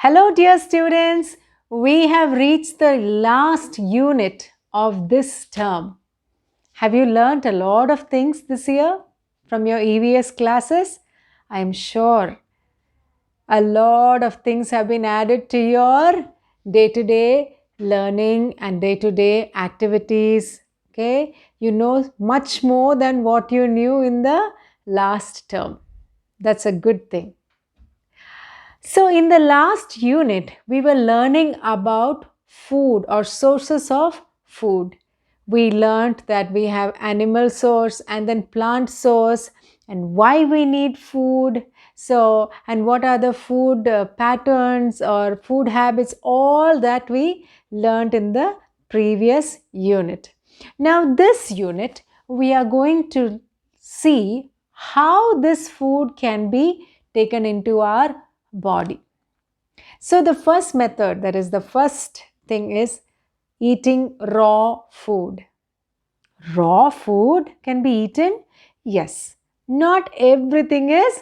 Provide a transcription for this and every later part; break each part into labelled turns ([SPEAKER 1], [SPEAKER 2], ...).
[SPEAKER 1] Hello, dear students. We have reached the last unit of this term. Have you learnt a lot of things this year from your EVS classes? I am sure a lot of things have been added to your day-to-day learning and day-to-day activities. Okay, you know much more than what you knew in the last term. That's a good thing. So, in the last unit, we were learning about food or sources of food. We learned that we have animal source and then plant source and why we need food. So, and what are the food patterns or food habits, all that we learned in the previous unit. Now, this unit, we are going to see how this food can be taken into our body. So the first method, that is the first thing, is eating raw food. Raw food can be eaten? Yes. Not everything is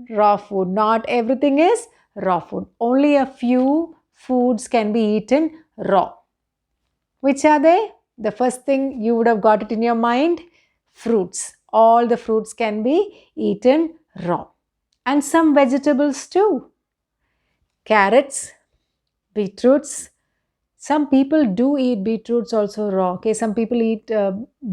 [SPEAKER 1] raw food. Not everything is raw food. Only a few foods can be eaten raw. Which are they? The first thing you would have got it in your mind, fruits. All the fruits can be eaten raw. And some vegetables too. Carrots, beetroots. Some people do eat beetroots also raw. Okay, some people eat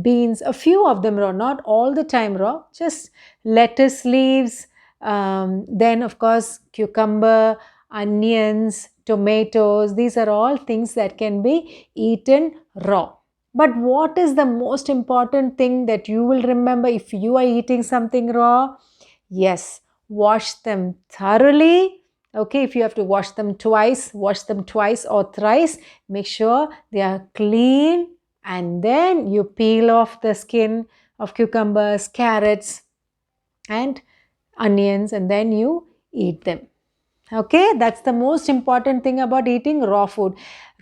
[SPEAKER 1] beans, a few of them raw, not all the time raw, just lettuce leaves. Then, of course, cucumber, onions, tomatoes. These are all things that can be eaten raw. But what is the most important thing that you will remember if you are eating something raw? Yes, wash them thoroughly. Okay, if you have to wash them twice or thrice. Make sure they are clean, and then you peel off the skin of cucumbers, carrots, and onions, and then you eat them. Okay, that's the most important thing about eating raw food.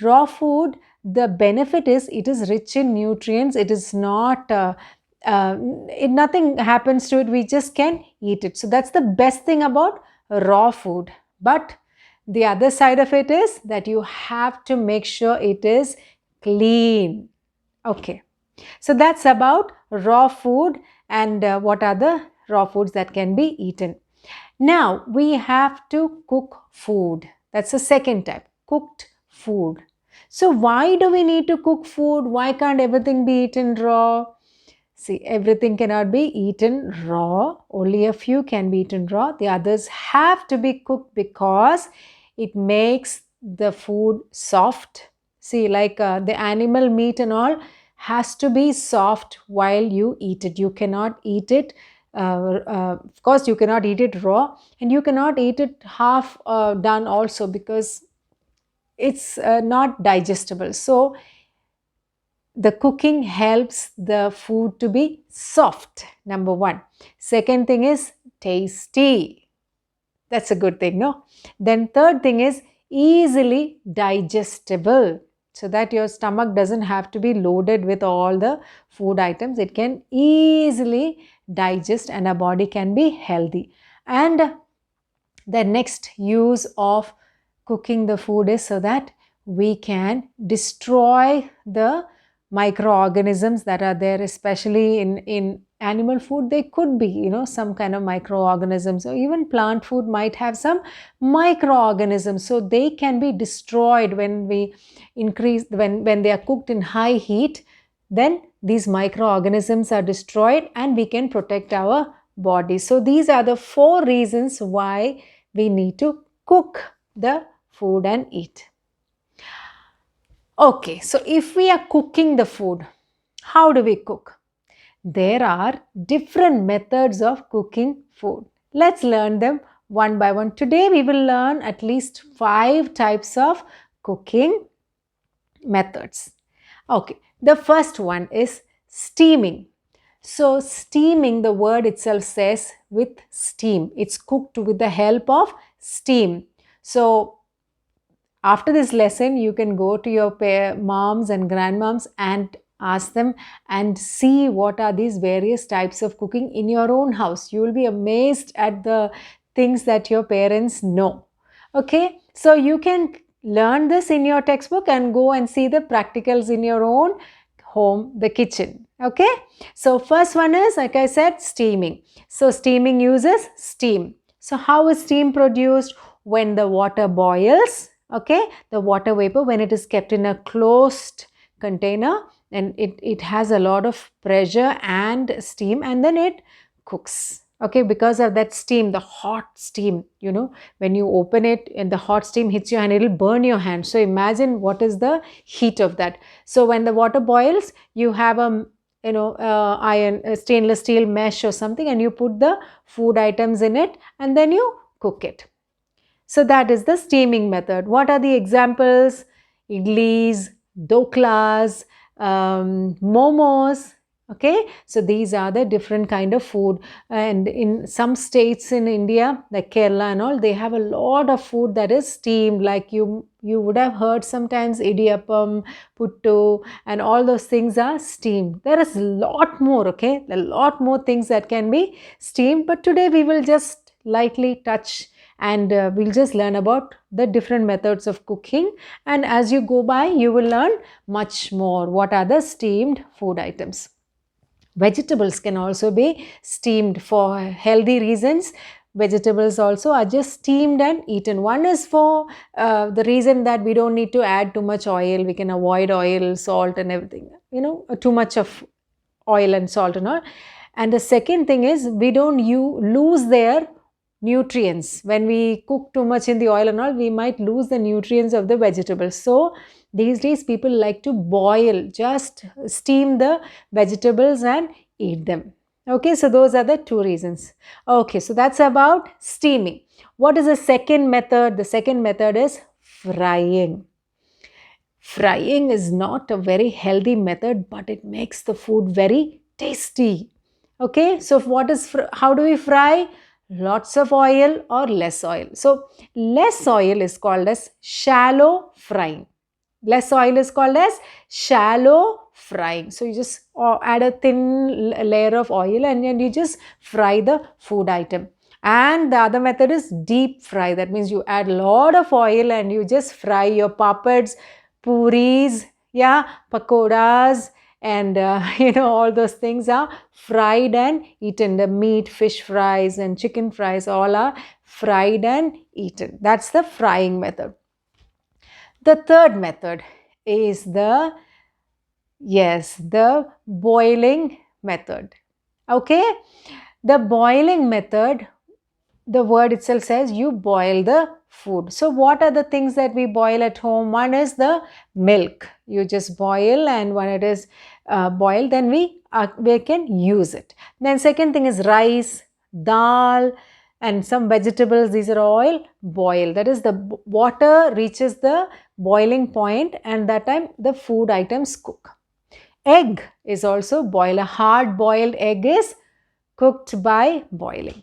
[SPEAKER 1] Raw food, the benefit is it is rich in nutrients. It is not nothing happens to it. We just can eat it. So that's the best thing about raw food. But the other side of it is that you have to make sure it is clean. Okay, so that's about raw food and what are the raw foods that can be eaten. Now we have to cook food. That's the second type, cooked food. So why do we need to cook food? Why can't everything be eaten raw? See, everything cannot be eaten raw. Only a few can be eaten raw. The others have to be cooked because it makes the food soft. See, like the animal meat and all has to be soft while you eat it. You cannot eat it. Of course, you cannot eat it raw, and you cannot eat it half done also because it's not digestible. So, the cooking helps the food to be soft, number one. Second thing is tasty. That's a good thing, no? Then third thing is easily digestible. So that your stomach doesn't have to be loaded with all the food items. It can easily digest and our body can be healthy. And the next use of cooking the food is so that we can destroy the microorganisms that are there, especially in animal food. They could be, some kind of microorganisms, or even plant food might have some microorganisms. So they can be destroyed when we increase, when they are cooked in high heat. Then these microorganisms are destroyed and we can protect our body. So these are the 4 reasons why we need to cook the food and eat. Okay, so if we are cooking the food, how do we cook? There are different methods of cooking food. Let's learn them one by one. Today we will learn at least 5 types of cooking methods. Okay, the first one is steaming. So steaming, the word itself says with steam. It's cooked with the help of steam. So after this lesson, you can go to your moms and grandmoms and ask them and see what are these various types of cooking in your own house. You will be amazed at the things that your parents know. Okay, So you can learn this in your textbook and go and see the practicals in your own home, the kitchen. Okay. So first one is, like I said, steaming. So steaming uses steam. So how is steam produced? When the water boils, okay, the water vapor, when it is kept in a closed container, and it has a lot of pressure and steam, and then it cooks. Okay, because of that steam, the hot steam, when you open it and the hot steam hits your hand, it'll burn your hand. So imagine what is the heat of that. So when the water boils, you have a iron, stainless steel mesh or something, and you put the food items in it, and then you cook it. So that is the steaming method. What are the examples? Idlis, doklas, momos. Okay, so these are the different kind of food. And in some states in India, like Kerala and all, they have a lot of food that is steamed. Like you would have heard sometimes idiyappam, puttu, and all those things are steamed. There is a lot more. Okay, a lot more things that can be steamed. But today we will just lightly touch, and we'll just learn about the different methods of cooking, and as you go by you will learn much more. What are the steamed food items? Vegetables can also be steamed for healthy reasons. Vegetables also are just steamed and eaten. One is for the reason that we don't need to add too much oil. We can avoid oil, salt and everything, too much of oil and salt and all. And the second thing is, we don't lose their nutrients. When we cook too much in the oil and all, we might lose the nutrients of the vegetables. So these days people like to boil, just steam the vegetables and eat them. Okay, so those are the two reasons. Okay, so that's about steaming. What is the second method? The second method is frying. Frying is not a very healthy method, but it makes the food very tasty. Okay, so how do we fry? Lots of oil or less oil. So less oil is called as shallow frying. Less oil is called as shallow frying. So you just add a thin layer of oil, and then you just fry the food item. And the other method is deep fry. That means you add a lot of oil and you just fry your papads, puris, pakoras, and all those things are fried and eaten. The meat, fish fries and chicken fries, all are fried and eaten. That's the frying method. The third method is the boiling method. Okay, the boiling method, the word itself says you boil the food. So what are the things that we boil at home? One is the milk. You just boil, and when it is boiled, then we can use it. Then second thing is rice, dal, and some vegetables. These are all boiled. That is, the water reaches the boiling point, and that time the food items cook. Egg is also boiled. A hard boiled egg is cooked by boiling.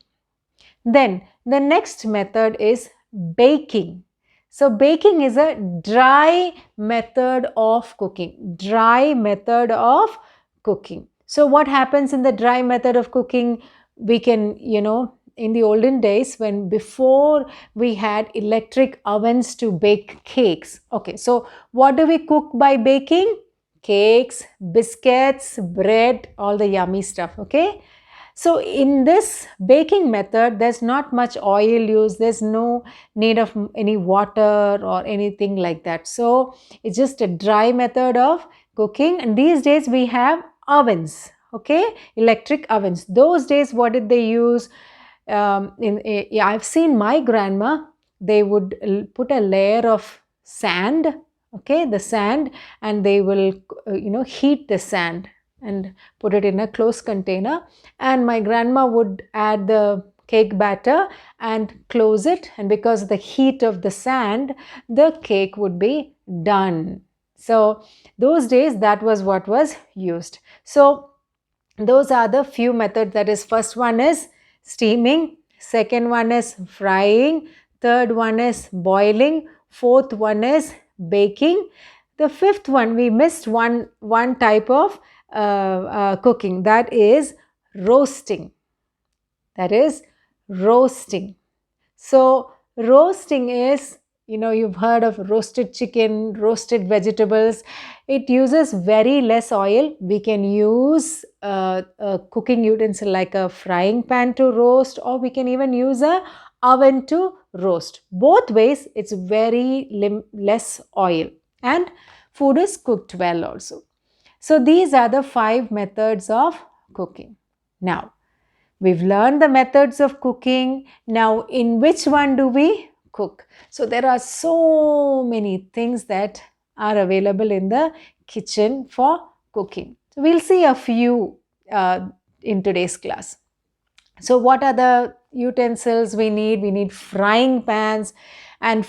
[SPEAKER 1] Then the next method is baking. So baking is a dry method of cooking. Dry method of cooking. So what happens in the dry method of cooking? We can, in the olden days, before we had electric ovens to bake cakes. Okay, so what do we cook by baking? Cakes, biscuits, bread, all the yummy stuff. Okay. So in this baking method, there's not much oil used. There's no need of any water or anything like that. So it's just a dry method of cooking. And these days we have ovens, okay, electric ovens. Those days, what did they use? I've seen my grandma, they would put a layer of sand, okay, the sand, and they will, heat the sand and put it in a closed container, and my grandma would add the cake batter and close it, and because of the heat of the sand, the cake would be done. So those days, that was what was used. So those are the few methods. That is, first one is steaming, second one is frying, third one is boiling, fourth one is baking. The fifth one, we missed one type of cooking, that is roasting. That is roasting. So roasting is You've heard of roasted chicken, roasted vegetables. It uses very less oil. We can use a cooking utensil like a frying pan to roast, or we can even use a oven to roast. Both ways, it's very less oil, and food is cooked well also. So these are the 5 methods of cooking. Now, we've learned the methods of cooking. Now, in which one do we cook? So there are so many things that are available in the kitchen for cooking. So we'll see a few in today's class. So what are the utensils we need? We need frying pans. And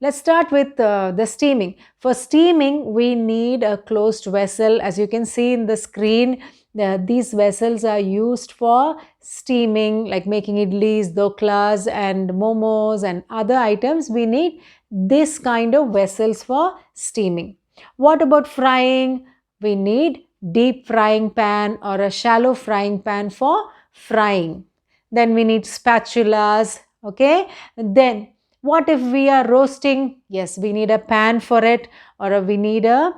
[SPEAKER 1] let's start with the steaming. For steaming, we need a closed vessel. As you can see in the screen, these vessels are used for steaming, like making idlis, doklas, and momos and other items. We need this kind of vessels for steaming. What about frying? We need deep frying pan or a shallow frying pan for frying. Then we need spatulas. Okay. Then what if we are roasting? Yes, we need a pan for it, or we need a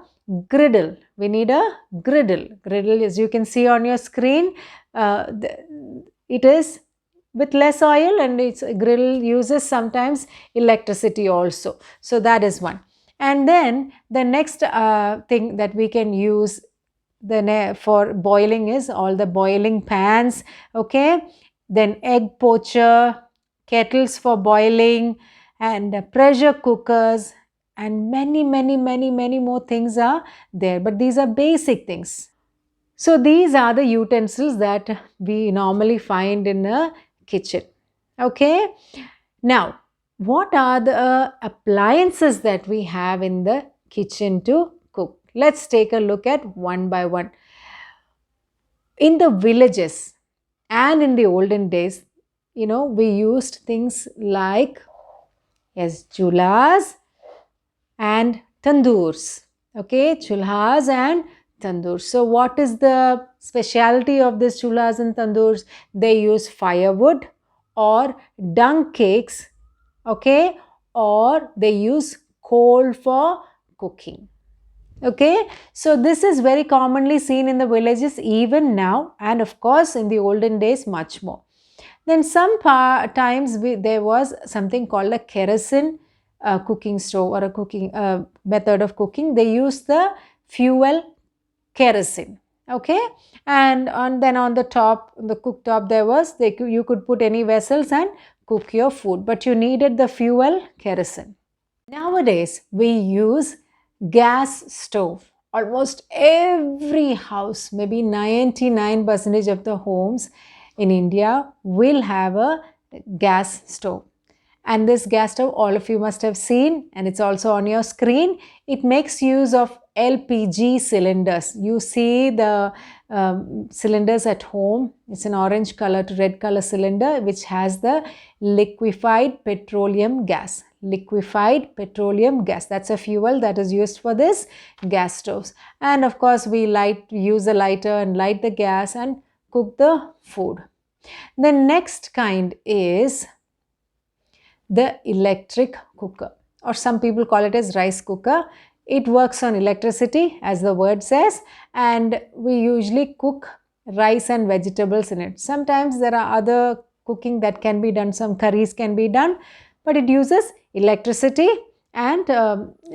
[SPEAKER 1] griddle. We need a griddle. Griddle, as you can see on your screen, it is with less oil, and its griddle uses sometimes electricity also. So that is one. And then the next thing that we can use for boiling is all the boiling pans. Okay. Then egg poacher, kettles for boiling, and pressure cookers, and many more things are there. But these are basic things. So these are the utensils that we normally find in a kitchen. Okay. Now, what are the appliances that we have in the kitchen to cook? Let's take a look at one by one. In the villages and in the olden days, we used things like, yes, chulhas and tandoors. Okay, chulhas and tandoors. So what is the specialty of these chulhas and tandoors? They use firewood or dung cakes, okay, or they use coal for cooking. Okay, so this is very commonly seen in the villages even now, and of course in the olden days much more. Then some times there was something called a kerosene cooking stove, or a cooking method of cooking. They use the fuel kerosene. Okay, and then on the top, the cooktop, you could put any vessels and cook your food, but you needed the fuel kerosene. Nowadays we use gas stove. Almost every house, maybe 99% of the homes in India will have a gas stove. And this gas stove, all of you must have seen, and it's also on your screen. It makes use of LPG cylinders. You see the cylinders at home. It's an orange color to red color cylinder which has the liquefied petroleum gas. Liquefied petroleum gas. That's a fuel that is used for this gas stoves. And of course, we use a lighter and light the gas and cook the food. The next kind is the electric cooker, or some people call it as rice cooker. It works on electricity, as the word says, and we usually cook rice and vegetables in it. Sometimes there are other cooking that can be done, some curries can be done, but it uses electricity, and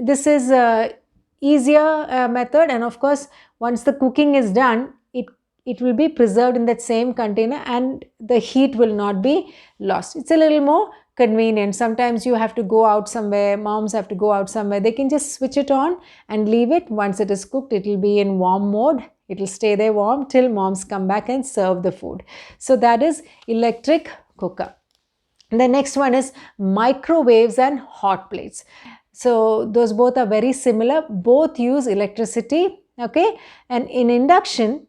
[SPEAKER 1] this is a easier method. And of course, once the cooking is done, it will be preserved in that same container and the heat will not be lost. It's a little more convenient. Sometimes you have to go out somewhere, moms have to go out somewhere, they can just switch it on and leave it. Once it is cooked, it will be in warm mode. It will stay there warm till moms come back and serve the food. So that is electric cooker. The next one is microwaves and hot plates. So those both are very similar. Both use electricity. Okay, and in induction,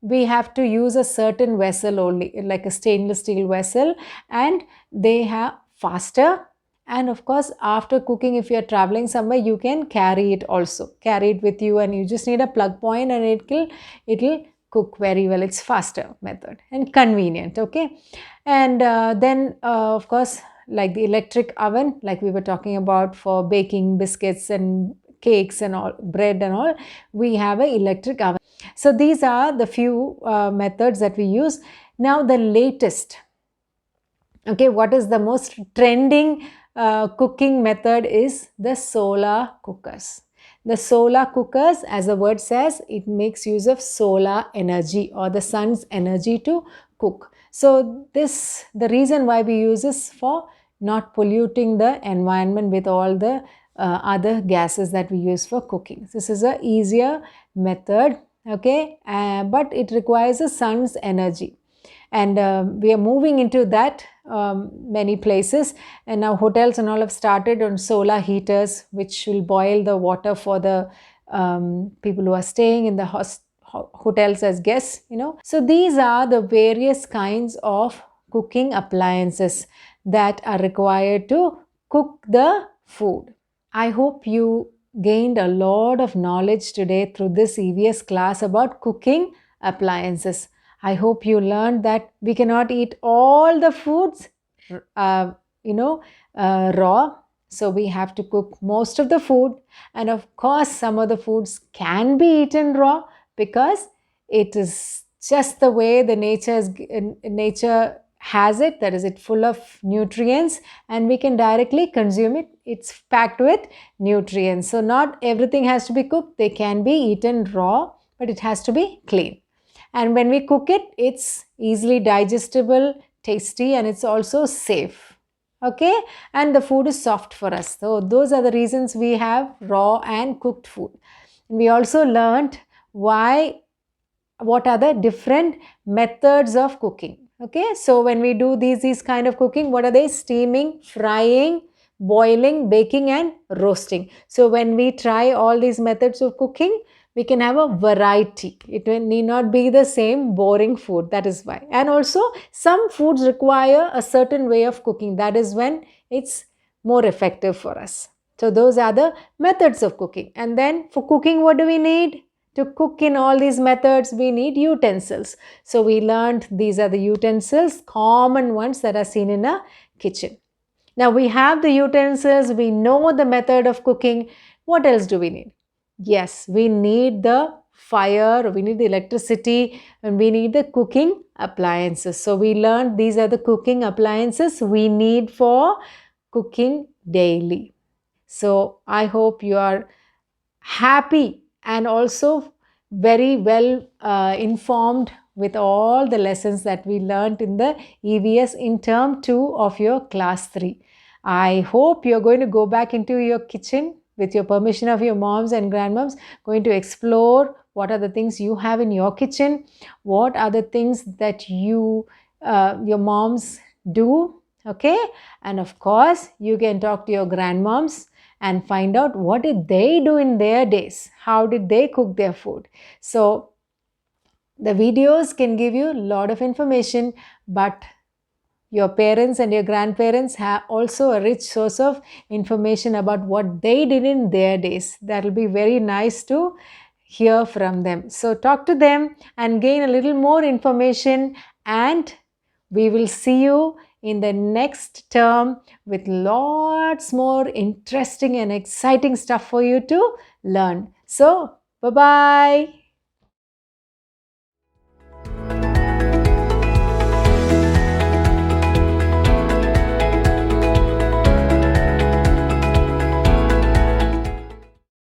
[SPEAKER 1] we have to use a certain vessel only, like a stainless steel vessel, and they have faster. And of course, after cooking, if you are traveling somewhere, you can carry it also. Carry it with you, and you just need a plug point and it will cook very well. It's faster method and convenient. Okay, and then of course, like the electric oven, like we were talking about for baking biscuits and cakes and all, bread and all, we have an electric oven. So these are the few methods that we use. Now the latest, okay, what is the most trending cooking method is the solar cookers. The solar cookers, as the word says, it makes use of solar energy or the sun's energy to cook. So this, the reason why we use this for not polluting the environment with all the other gases that we use for cooking. This is a easier method, okay, but it requires the sun's energy. And we are moving into that many places, and now hotels and all have started on solar heaters, which will boil the water for the people who are staying in the hotels as guests, you know. So these are the various kinds of cooking appliances that are required to cook the food. I hope you gained a lot of knowledge today through this EVS class about cooking appliances. I hope you learned that we cannot eat all the foods, uh, raw. So we have to cook most of the food. And of course, some of the foods can be eaten raw because it is just the way the nature has it, that is it full of nutrients, and we can directly consume it. It's packed with nutrients. So not everything has to be cooked. They can be eaten raw, but it has to be clean. And when we cook it, it's easily digestible, tasty, and it's also safe. Okay, and the food is soft for us. So those are the reasons we have raw and cooked food. We also learned what are the different methods of cooking. Okay, so when we do these kind of cooking, what are they? Steaming, frying, boiling, baking, and roasting. So when we try all these methods of cooking, we can have a variety. It need not be the same boring food. That is why. And also some foods require a certain way of cooking. That is when it's more effective for us. So those are the methods of cooking. And then for cooking, what do we need? To cook in all these methods, we need utensils. So we learned these are the utensils, common ones that are seen in a kitchen. Now we have the utensils, we know the method of cooking. What else do we need? Yes, we need the fire, we need the electricity, and we need the cooking appliances. So we learned these are the cooking appliances we need for cooking daily. So I hope you are happy and also very well informed with all the lessons that we learned in the EVS in term 2 of your class 3. I hope you're going to go back into your kitchen with your permission of your moms and grandmoms, going to explore what are the things you have in your kitchen, what are the things that your moms do, okay? And of course, you can talk to your grandmoms and find out what did they do in their days, how did they cook their food. So the videos can give you a lot of information, but your parents and your grandparents have also a rich source of information about what they did in their days. That will be very nice to hear from them. So talk to them and gain a little more information, and we will see you in the next term with lots more interesting and exciting stuff for you to learn. So bye-bye.